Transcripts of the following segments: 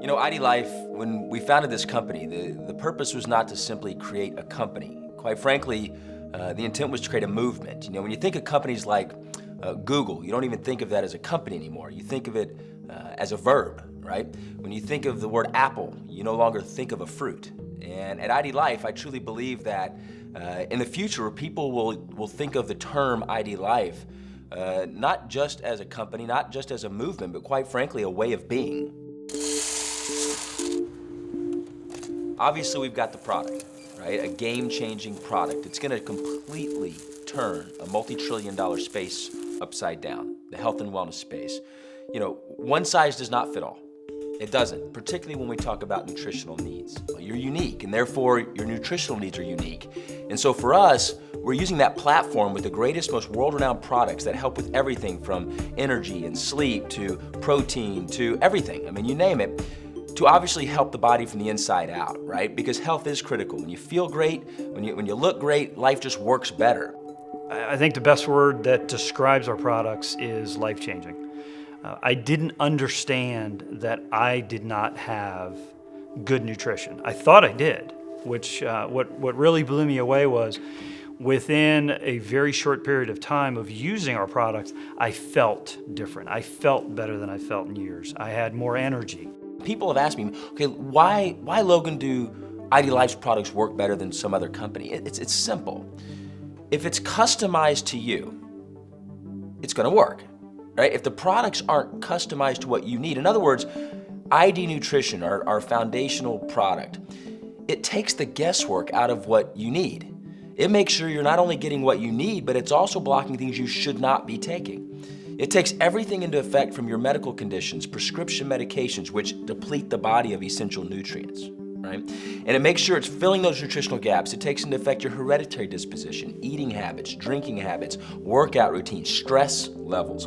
You know, IDLife, when we founded this company, the purpose was not to simply create a company. Quite frankly, the intent was to create a movement. You know, when you think of companies like Google, you don't even think of that as a company anymore. You think of it as a verb, right? When you think of the word apple, you no longer think of a fruit. And at IDLife, I truly believe that in the future, people will think of the term IDLife not just as a company, not just as a movement, but quite frankly, a way of being. Obviously, we've got the product, right? A game-changing product. It's gonna completely turn a multi-trillion-dollar space upside down, the health and wellness space. You know, one size does not fit all. It doesn't, particularly when we talk about nutritional needs. Well, you're unique, and therefore your nutritional needs are unique. And so for us, we're using that platform with the greatest, most world-renowned products that help with everything from energy and sleep to protein to everything. I mean, you name it, to obviously help the body from the inside out, right? Because health is critical. When you feel great, when you look great, life just works better. I think the best word that describes our products is life-changing. I didn't understand that I did not have good nutrition. I thought I did, which what really blew me away was within a very short period of time of using our products, I felt different. I felt better than I felt in years. I had more energy. People have asked me, okay, why Logan, do IDLife's products work better than some other company? It's simple. If it's customized to you, it's gonna work, right? If the products aren't customized to what you need, in other words, ID Nutrition, our foundational product, it takes the guesswork out of what you need. It makes sure you're not only getting what you need, but it's also blocking things you should not be taking. It takes everything into effect from your medical conditions, prescription medications, which deplete the body of essential nutrients, right? And it makes sure it's filling those nutritional gaps. It takes into effect your hereditary disposition, eating habits, drinking habits, workout routines, stress levels,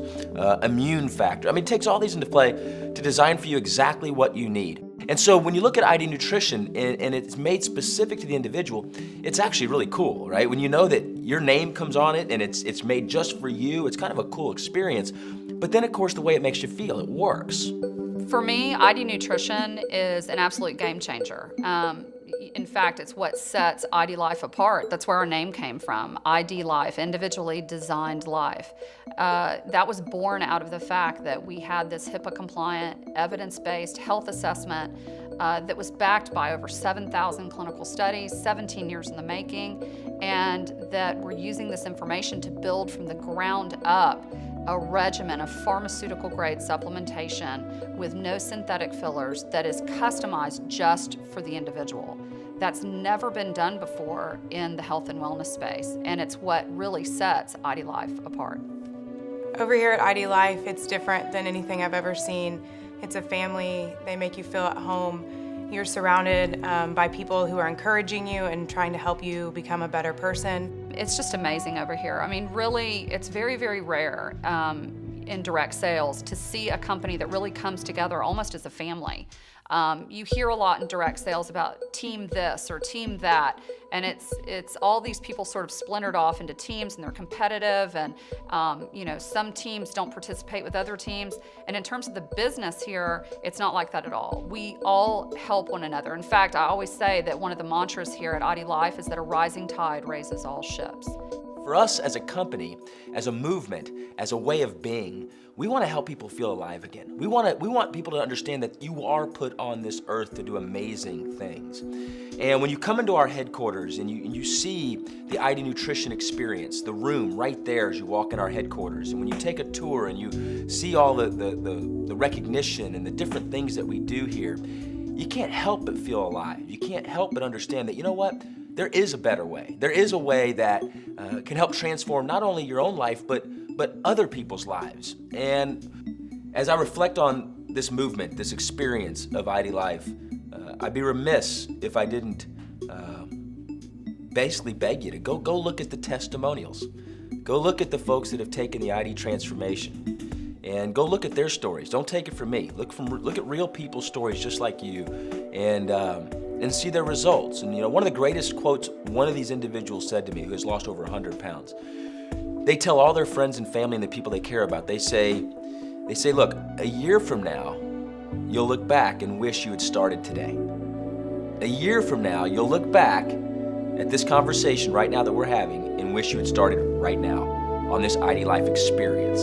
immune factor. I mean, it takes all these into play to design for you exactly what you need. And so when you look at ID Nutrition and it's made specific to the individual, it's actually really cool, right? When you know that your name comes on it and it's made just for you, it's kind of a cool experience. But then of course the way it makes you feel, it works. For me, ID Nutrition is an absolute game changer. In fact, it's what sets IDLife apart. That's where our name came from, IDLife, individually designed life. That was born out of the fact that we had this HIPAA-compliant, evidence-based health assessment that was backed by over 7,000 clinical studies, 17 years in the making, and that we're using this information to build from the ground up a regimen of pharmaceutical-grade supplementation with no synthetic fillers that is customized just for the individual. That's never been done before in the health and wellness space, and it's what really sets IDLife apart. Over here at IDLife, it's different than anything I've ever seen. It's a family. They make you feel at home. You're surrounded by people who are encouraging you and trying to help you become a better person. It's just amazing over here. I mean, really, it's very, very rare in direct sales to see a company that really comes together almost as a family. You hear a lot in direct sales about team this or team that, and it's all these people sort of splintered off into teams and they're competitive, and you know, some teams don't participate with other teams. And in terms of the business here, it's not like that at all. We all help one another. In fact, I always say that one of the mantras here at IDLife is that a rising tide raises all ships. For us as a company, as a movement, as a way of being, we want to help people feel alive again. We want people to understand that you are put on this earth to do amazing things. And when you come into our headquarters and you see the ID Nutrition experience, the room right there as you walk in our headquarters, and when you take a tour and you see all the recognition and the different things that we do here, you can't help but feel alive. You can't help but understand that, you know what? There is a better way. There is a way that can help transform not only your own life, but other people's lives. And as I reflect on this movement, this experience of IDLife, I'd be remiss if I didn't basically beg you to go look at the testimonials. Go look at the folks that have taken the ID transformation and go look at their stories. Don't take it from me. Look at real people's stories just like you, and see their results. And you know, one of the greatest quotes one of these individuals said to me, who has lost over 100 pounds, they tell all their friends and family and the people they care about, they say, look, a year from now, you'll look back and wish you had started today. A year from now, you'll look back at this conversation right now that we're having and wish you had started right now on this IDLife experience.